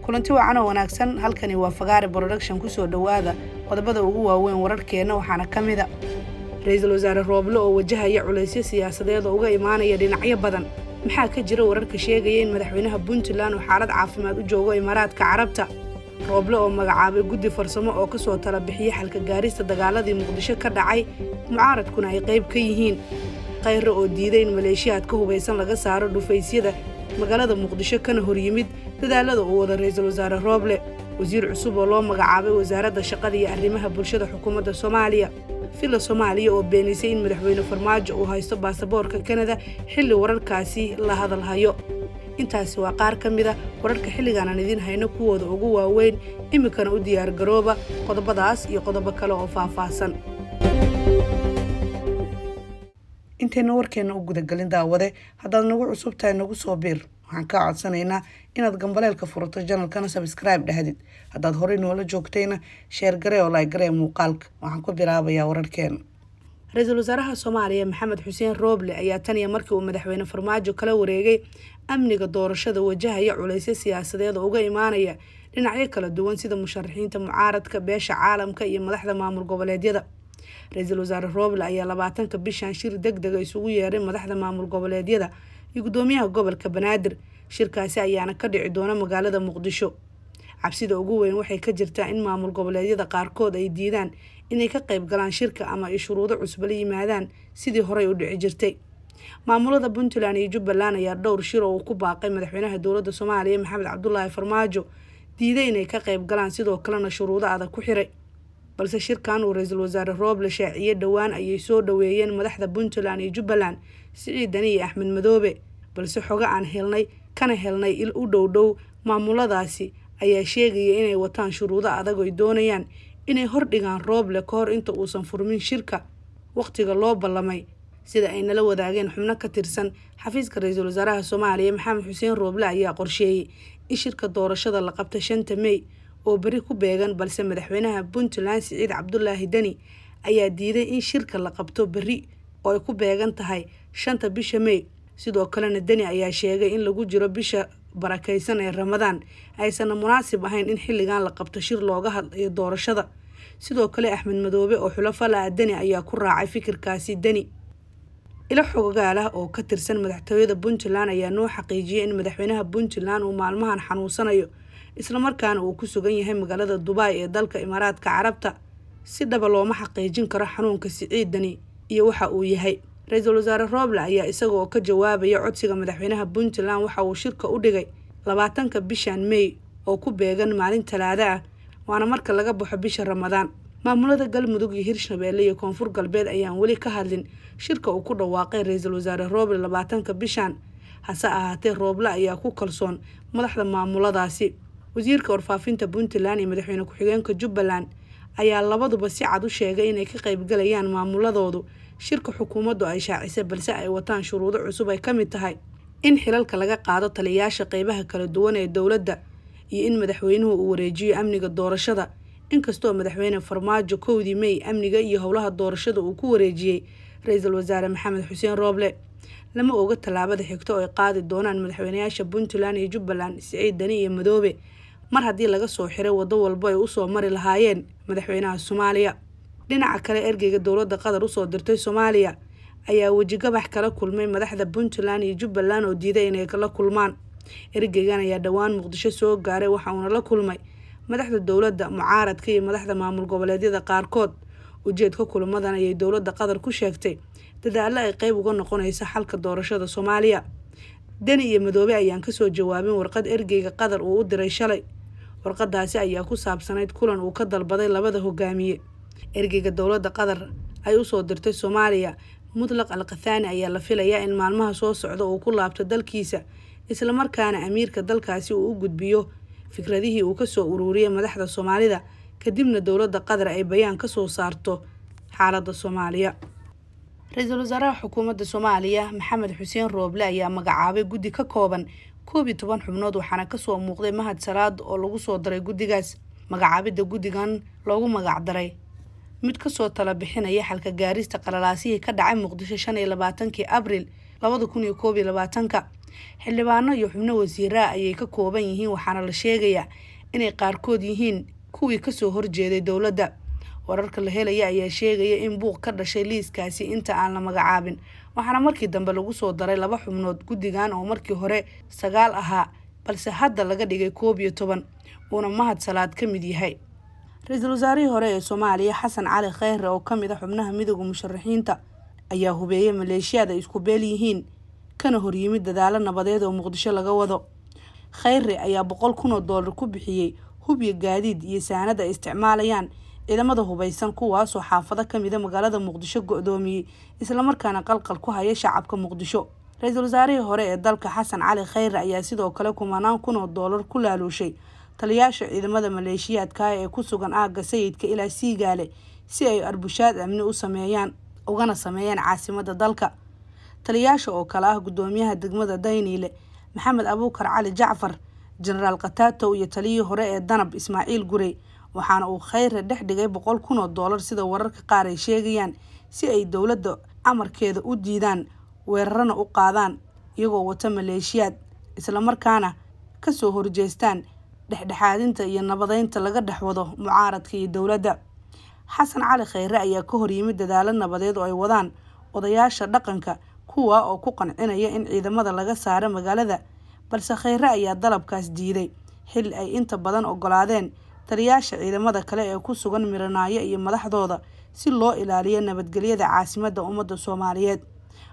kulanti wacan oo wanaagsan halkani waa Fagaare Production ku soo dhawaada qodobada ugu waaweyn wararkeena waxaana kamida Ra'iisul Wasaare Roble oo wajahaya culaysyo siyaasadeed oo uga imaanaya dhinacyo badan maxaa ka jira wararka sheegaya in madaxweynaha Puntland uu xaalad caafimaad u joogo Imaaraadka Carabta Roble oo magacaabay guddi farsamo oo ka soo tala bixiyay xalka gaarista dagaaladii Muqdisho ka dhacay mucaaradkuna ay qayb ka yihiin qayr oo diiday in maleeshiyaad ka hubeysan laga saaro dhufaysyada magaalada Muqdisho kana hor yimid dadaalada uu wada Ra'iisul Wasaare Roble wasiir cusub oo loo magacaabay wasaaradda shaqada iyo arrimaha bulshada xukuumadda Soomaaliya fila Soomaaliya oo beenisay in madaxweyne Farmaajo uu haysto baasaboorka Canada xilli wararkaasi la hadalhayo intaasi waa qaar kamida wararka xilligan aan idin hayno kuwooda ugu waaweyn imikana u diyaar garooba qodobadaas iyo qodobo kale oo faahfaahsan inteena warkeena u gudagalin daawade haddaad nagu cusub tahay nagu soo biir waxaan ka codsanaynaa inaad gambaleelka furato channelkana subscribe dhahdid haddaad horey noola joogtayna share garee oo like garee muuqaalka waxaan ku bilaabayaa wararkeena Ra'iisul Wasaaraha Soomaaliya Maxamed Xuseen Roble ayaa tan iyo markii uu madaxweyne Farmaajo kala wareegay amniga doorashada wajahaya culaysyo siyaasadeed oo uga imaanaya dhinacyo kala duwan sida musharaxiinta mucaaradka beesha caalamka iyo madaxda maamul goboleedyada Ra'iisul Wasaare Roble ayaa 20 bishan shir degdeg ah isugu yeeray madaxda maamul goboleedyada iyo gudoomiyaha gobolka Banaadir shirkaasi ayaana ka dhici doona magaalada Muqdisho cabsida ugu weyn waxay ka jirtaa in maamul goboleedyada qaarkood ay diidaan inay ka qayb galaan shirka ama ay shuruudo cusub la yimaadaan sidii hore u dhici jirtay maamulada Puntland iyo Jubbaland ayaa dhowr shir oo ku baaqay madaxweynaha dowladda Soomaaliya Maxamed Cabdullaahi Farmaajo diiday inay ka qayb galaan sidoo kalena shuruudo adag ku xiray balse shirkan uu Ra'iisul Wasaare Roble shaaciyay dhawaan ayay soo dhaweeyeen madaxda Puntland iyo Jubbaland Siciid Dani iyo Axmed Madoobe balse xoga aan helnay il u dhow maamuladaasi ayaa sheegaya inay wataan shuruudo adag oo doonayaan inay hor dhigaan Roble ka hor inta uusan furmin shirka waqtiga loo ballamay sida ay nala wadaageen xubno ka tirsan xafiiska Ra'iisul Wasaaraha Soomaaliya Maxamed Xuseen Roble ayaa qorsheeyay in shirka doorashada la qabto 5 May oo bari ku beegan balse madaxweynaha Puntland Siciid Cabdullaahi Dani ayaa diiday in shirka la qabto bari oo ay ku beegan tahay 5 bisha May sidoo kalena Dani ayaa sheegay in lagu jiro bisha barakeysan ee Ramadaan aysan munaasib ahayn in xilligan la qabto shir looga hadlayo doorashada sidoo kale Axmed Madoobe oo xulafo la Dani ayaa ku raacay fikirkaasi Dani ila xogaala oo ka tirsan madaxtooyada Puntland ayaa noo xaqiijiyay in madaxweynaha Puntland uu maalmahan xanuunsanayo isla markaana uu ku sugan yahay magaalada Dubai ee dalka Imaaraadka Carabta si dhaba looma xaqiijin karo xanuunka Siciid Dani iyo waxa uu yahay Ra'iisul Wasaare Roble ayaa isagoo ka jawaabaya codsiga madaxweynaha Puntland waxa uu shirka u dhigay 20 bishan May oo ku beegan maalin Talaado ah waana marka laga baxo bisha Ramadaan maamulada Galmudug iyo Hirshabelle iyo Koonfur Galbeed ayaan wali ka hadlin shirka uu ku dhawaaqay Ra'iisul Wasaare Roble 20 bishan hase ahaatee Roble ayaa ku kalsoon madaxda maamuladaasi wasiirka warfaafinta Puntland iyo madaxweyne ku-xigeenka Jubbaland ayaa labaduba si cad u sheegay inay ka qayb galayaan maamuladoodu shirka xukuumaddu ay shaacisay balse ay wataan shuruudo cusub ay kamid tahay in xilalka laga qaado taliyayaasha qaybaha kala duwan ee dawladda iyo in madaxweynuhu uu wareejiyo amniga doorashada inkastoo madaxweyne Farmaajo 1 May amniga iyo howlaha doorashada uu ku wareejiyay Ra'iisul Wasaare Maxamed Xuseen Roble lama oga talaabada xigto oo ay qaadi doonaan madaxweynayaasha Puntland iyo Jubbaland Siciid Dani iyo Madoobe mar haddii laga soo xiray wado walba ay u soo mari lahaayeen madaxweynaha Soomaaliya dhinaca kale ergeyga dowladda Qatar u soo dirtay Soomaaliya ayaa wajigabax kala kulmay madaxda Puntland iyo Jubbaland oo diiday inay kala kulmaan ergeygan ayaa dhawaan Muqdisho soo gaaray waxa uu la kulmay madaxda dowladda mucaaradka iyo madaxda maamul goboleedyada qaarkood ujeedka kulamadan ayay dowladda Qatar ku sheegtay dadaalo ay qayb uga noqonayso xalka doorashada Soomaaliya Dani iyo Madoobe ayaan ka soo jawaabin warqad ergeyga Qatar uu u diray shalay warqadaasi ayaa ku saabsanayd kulan uu ka dalbaday labada hogaamiye ergeyga dowladda Qatar ay u soo dirtay Soomaaliya Mudlaq Al-Qathani ayaa la filayaa in maalmaha soo socda uu ku laabto dalkiisa isla markaana amiirka dalkaasi uu u gudbiyo fikradihii uu ka soo ururiyay madaxda Soomaalida kadibna dowladda Qatar ay bayaan ka soo saarto xaaladda Soomaaliya Ra'iisul Wasaaraha xukuumadda Soomaaliya Maxamed Xuseen Roble ayaa magacaabay guddi ka kooban 12 xubnood waxaana ka soo muuqday Mahad Salaad oo lagu soo daray guddigaas magacaabida guddigan loogu magac daray mid ka soo tala bixinaya xalka gaarista qalalaasihii ka dhacay Muqdisho 25 Abriil 2021 xildhibaano iyo xubno wasiira ayay ka kooban yihiin waxaana la sheegayaa inay qaarkood yihiin kuwii kasoo horjeeday dowladda. wararka la helaya ayaa sheegaya in buuq ka dhashay liiskaasi inta aan la magacaabin, waxaana markii dambe lagu soo daray 2 xubnood guddigan oo markii hore 9 ahaa balse hadda laga dhigay 11 uuna Mahad Salaad ka mid yahay. Ra'iisul Wasaarihii hore ee Soomaaliya Xasan Cali Khayre oo ka mid ah xubnaha midowga musharaxiinta ayaa hubeeyay maleeshiyada isku beel yihiin kana hor yimid dadaalo nabadeed oo Muqdisho laga wado. Khayre ayaa $100,000 ku bixiyay hub iyo gaadiid iyo saanad ay isticmaalayaan ciidamada hubeysan kuwaas oo xaafado ka mid ah magaalada Muqdisho go'doomiyay isla markaana qalqal ku haya shacabka Muqdisho. Ra'iisul Wasaarihii hore ee dalka Xasan Cali Khayre ayaa sidoo kale $10,000 ku laaluushay taliyaasha ciidamada maleeshiyaadka ee ku sugan aagga sayidka ilaa Siigaale si ay arbushaad amni u sameeyaan ugana sameeyaan caasimadda dalka. taliyaasha oo kala ah gudoomiyaha degmada Dayniile Maxamed Abuukar Cali Jacfar, Generaal Qataato iyo taliyihii hore ee Danab Ismaaciil Gurey, waxaana uu Khayre dhex dhigay $100,000 sida wararka qaar ay sheegayaan si ay dowladda amarkeeda u diidaan weerarana u qaadaan iyagoo wata maleeshiyaad isla markaana ka soo horjeestaan dhexdhexaadinta iyo nabadeynta laga dhexwado mucaaradka iyo dowladda. Xasan Cali Khayre ayaa ka hor yimid dadaalo nabadeed oo ay wadaan odayaasha dhaqanka kuwa oo ku qancinaya in ciidamada laga saaro magaalada, balse Khayre ayaa dalabkaas diiday xil ay inta badan ogolaadeen taliyaasha ciidamada kale ee ku sugan Miranaayo iyo madaxdooda si loo ilaaliyo nabadgelyada caasimadda ummadda Soomaaliyeed.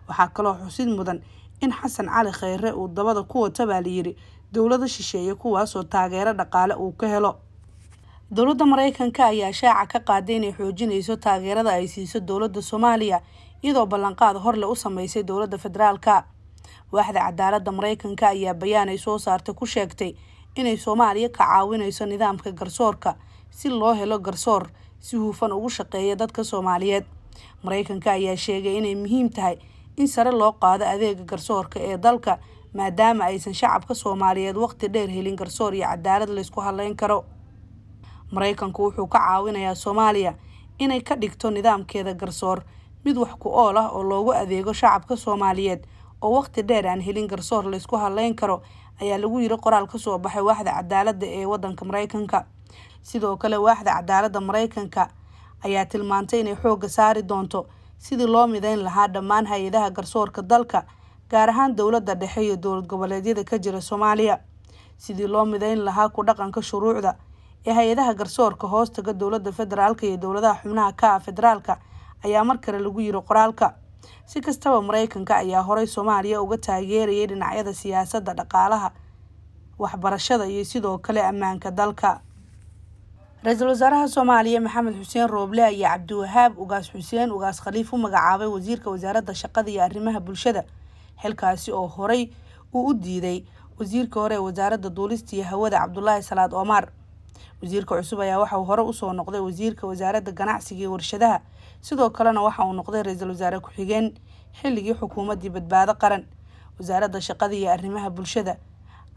waxaa kaloo xusid mudan in Xasan Cali Khayre uu dabada ku wata baa la yiri dowladda shisheeye kuwaas oo taageero dhaqaale uu ka helo. dowladda Mareykanka ayaa shaaca ka qaaday inay xoojinayso taageerada ay siiso dowladda Soomaaliya iyadoo ballanqaad hor le u sameysay dowladda federaalka. waaxda cadaaladda Mareykanka ayaa bayaan ay soo saartay ku sheegtay inay Soomaaliya ka caawinayso nidaamka garsoorka si loo helo garsoor si hufan ugu shaqeeya dadka Soomaaliyeed. Mareykanka ayaa sheegay inay muhiim tahay in sare loo qaado adeega garsoorka ee dalka maadaama aysan shacabka Soomaaliyeed waqti dheer helin garsoor iyo cadaalad la isku halayn karo. Mareykanku wuxuu ka caawinayaa Soomaaliya inay ka dhigto nidaamkeeda garsoor mid wax ku ool ah oo loogu adeego shacabka Soomaaliyeed oo waqti dheer aan helin garsoor la isku halayn karo ayaa lagu yiri qoraal ka soo baxay waaxda cadaaladda ee wadanka Mareykanka. sidoo kale waaxda cadaaladda Mareykanka ayaa tilmaantay inay xoogga saari doonto sidii loo mideyn lahaa dhammaan hay'adaha garsoorka dalka gaar ahaan dowladda dhexe iyo dowlad goboleedyada ka jira Soomaaliya sidii loo mideyn lahaa ku dhaqanka shuruucda ee hay'adaha garsoorka hoostaga dowladda federaalka iyo dowladaha xubnaha ka ah federaalka ayaa mar kale lagu yiri qoraalka. si kastaba Mareykanka ayaa horay Soomaaliya uga taageerayay dhinacyada siyaasadda, dhaqaalaha, waxbarashada iyo sidoo kale ammaanka dalka. Ra'iisul Wasaaraha Soomaaliya Maxamed Xuseen Rooble ayaa Cabdiwahaab Ugaas Xuseen Ugaas Khaliif u magacaabay wasiirka wasaaradda shaqada iyo arrimaha bulshada, xilkaasi oo horay uu u diiday wasiirka hore ee wasaaradda duulista iyo hawada Cabdullaahi Salaad Omar. wasiirka cusub ayaa waxa uu hore u soo noqday wasiirka wasaaradda ganacsiga iyo warshadaha, sidoo kalena waxa uu noqday ra'iisul wasaare ku-xigeen xilligii xukuumaddii badbaado qaran. wasaaradda shaqada iyo arrimaha bulshada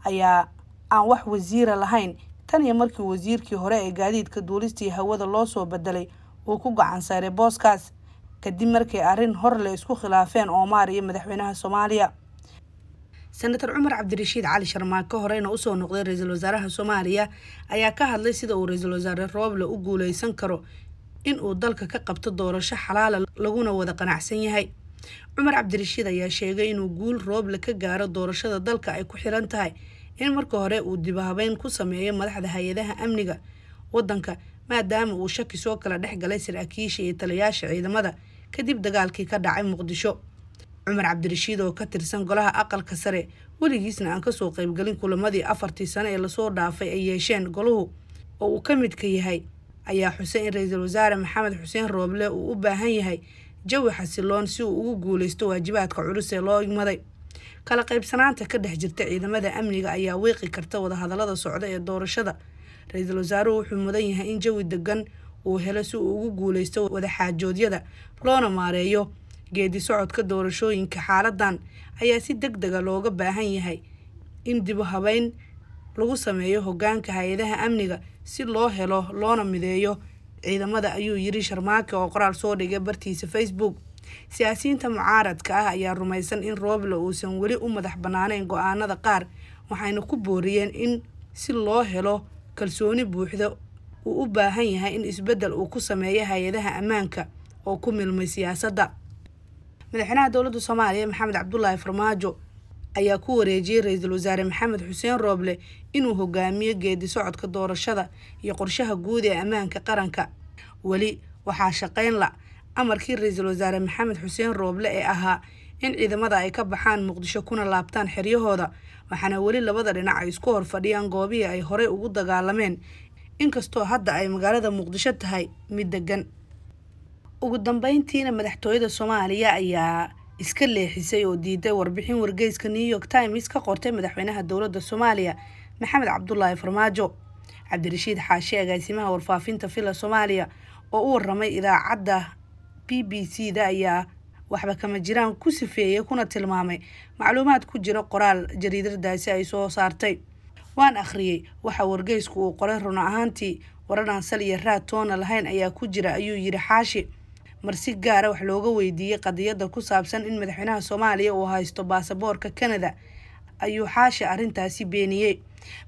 ayaa aan wax wasiira lahayn tan iyo markii wasiirkii hore ee gaadiidka duulista iyo hawada loo soo bedelay uu ku gacan saaray booskaas kadib markii arrin hor le isku khilaafeen Omar iyo madaxweynaha Soomaaliya. Senator Cumar Cabdirashiid Cali Sharmaake horeyna u soo noqday ra'iisul wasaaraha Soomaaliya ayaa ka hadlay sida uu ra'iisul wasaare Rooble u guuleysan karo in uu dalka ka qabto doorasho xalaal laguna wada qanacsan yahay. Cumar Cabdirashiid ayaa sheegay inuu guul Rooble ka gaaro doorashada dalka ay ku xiran tahay in marka hore uu dib habeyn ku sameeyo madaxda hay'adaha amniga wadanka maadaama uu shaki soo kala dhex galay saraakiisha iyo taliyaasha ciidamada kadib dagaalkii ka dhacay Muqdisho. Cumar Cabdirashiid oo ka tirsan golaha aqalka sare weligiisna aan ka soo qaybgalin kulamadii 4 sano ee la soo dhaafay ay yeesheen goluhu oo uu ka mid ka yahay ayaa xusay in ra'iisul wasaare Maxamed Xuseen Rooble uu u baahan yahay jawi xasiloon si uu ugu guuleysto waajibaadka culus ee loo igmaday. kala qaybsanaanta ka dhex jirta ciidamada amniga ayaa weeqi karta wada hadallada socda ee doorashada. ra'iisul wasaaruhu wuxuu mudan yahay in jawi degan uu helo si uu ugu guuleysto wada xaajoodyada loona maareeyo geedi socodka doorashooyinka. xaaladan ayaa si degdeg ah looga baahan yahay in dib u habeyn lagu sameeyo hoggaanka hay'adaha amniga si loo helo loona mideeyo ciidamada, ayuu yiri Sharmaake oo qoraal soo dhigay bartiisa Facebook. siyaasiyiinta mucaaradka ah ayaa rumaysan in Roble uusan weli u madax banaaneyn go'aanada qaar, waxayna ku booriyeen in si loo helo kalsooni buuxda uu u baahan yahay in isbedel uu ku sameeyo hay'adaha ammaanka oo ku milmay siyaasadda. madaxweynaha dowladda Soomaaliya Maxamed Cabdullaahi Farmaajo ayaa ku wareejiyay ra'iisul wasaare Maxamed Xuseen Roble inuu hogaamiyo geedi socodka doorashada iyo qorshaha guud ee ammaanka qaranka. weli waxaa shaqayn la amarkii ra'iisul wasaare Maxamed Xuseen Roble ee ahaa in ciidamada ay ka baxaan Muqdisho kuna laabtaan xeryahooda, waxaana weli labada dhinac ay isku hor fadhiyaan goobihii ay horey ugu dagaalameen, inkastoo hadda ay magaalada Muqdisho tahay mid degan. ugu dambeyntiina madaxtooyada Soomaaliya ayaa iska leexisay oo diiday warbixin wargeyska New York Times ka qortay madaxweynaha dowladda Soomaaliya Maxamed Cabdullaahi Farmaajo. Cabdirashiid Xaashi, agaasimaha warfaafinta Villa Soomaaliya oo u waramay idaacadda BBC-da ayaa waxba kama jiraan ku sifeeyay kuna tilmaamay macluumaad ku jira qoraal jariidadaasi ay soo saartay. waan akhriyay waxa wargeysku uu qoray, run ahaantii waran sal iyo raad toona lahayn ayaa ku jira, ayuu yiri Xaashi. marsi gaara wax looga weydiiyay qadiyada ku saabsan in madaxweynaha Soomaaliya uu haysto baasaboorka Canada, ayuu Xaashi arrintaasi beeniyay.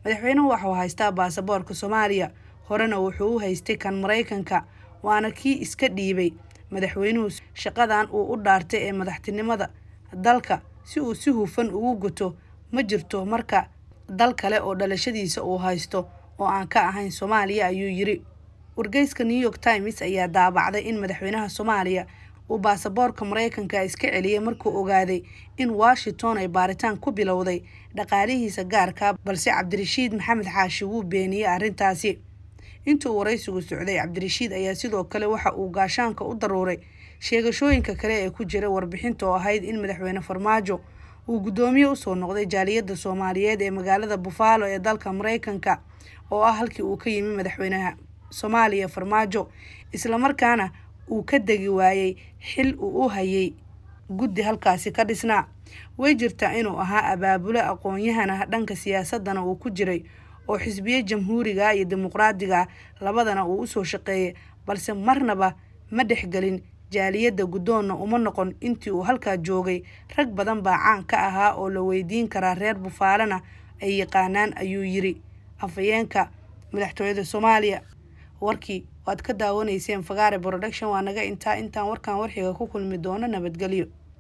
madaxweynuhu waxa uu haystaa baasaboorka Soomaaliya, horena wuxuu u haystay kan Mareykanka, waana kii iska dhiibay madaxweynuhu shaqadan uu u dhaartay ee madaxtinimada dalka si uu si hufan ugu guto. ma jirto marka dal kale oo dhalashadiisa uu haysto oo aan ka ahayn Soomaaliya, ayuu yiri. wargeyska New York Times ayaa daabacday in madaxweynaha Soomaaliya uu baasaboorka Mareykanka iska celiyay markuu ogaaday in Washington ay baaritaan ku bilowday dhaqaalihiisa gaarka, balse Cabdirashiid Maxamed Xaashi wuu beeniyay arrintaasi. intuu wareysigu socday, Cabdirashiid ayaa sidoo kale waxa uu gaashaanka u daruuray sheegashooyinka kale ee ku jira warbixinta oo ahayd in madaxweyne Farmaajo uu gudoomiye u soo noqday jaaliyadda Soomaaliyeed ee magaalada Buffalo ee dalka Mareykanka, oo ah halkii uu ka yimi madaxweynaha Soomaaliya Farmaajo, isla markaana uu ka degi waayay xil uu u hayay guddi halkaasi ka dhisnaa. way jirtaa inuu ahaa abaabule aqoon-yahana dhanka siyaasadana uu ku jiray, oo xisbiye jamhuuriga iyo dimuqraadiga labadana uu u soo shaqeeyay, balse marnaba ma dhexgelin jaaliyadda guddoonna uma noqon intii uu halkaa joogay. rag badan baa caan ka ahaa oo la weydiin karaa reer Buffalana ay yaqaanaan, ayuu yiri afhayeenka madaxtooyada Soomaaliya. warkii waad ka daawanayseen Fagaare Production waa naga intaan warkan warxiga ku kulmi doono. nabadgelyo.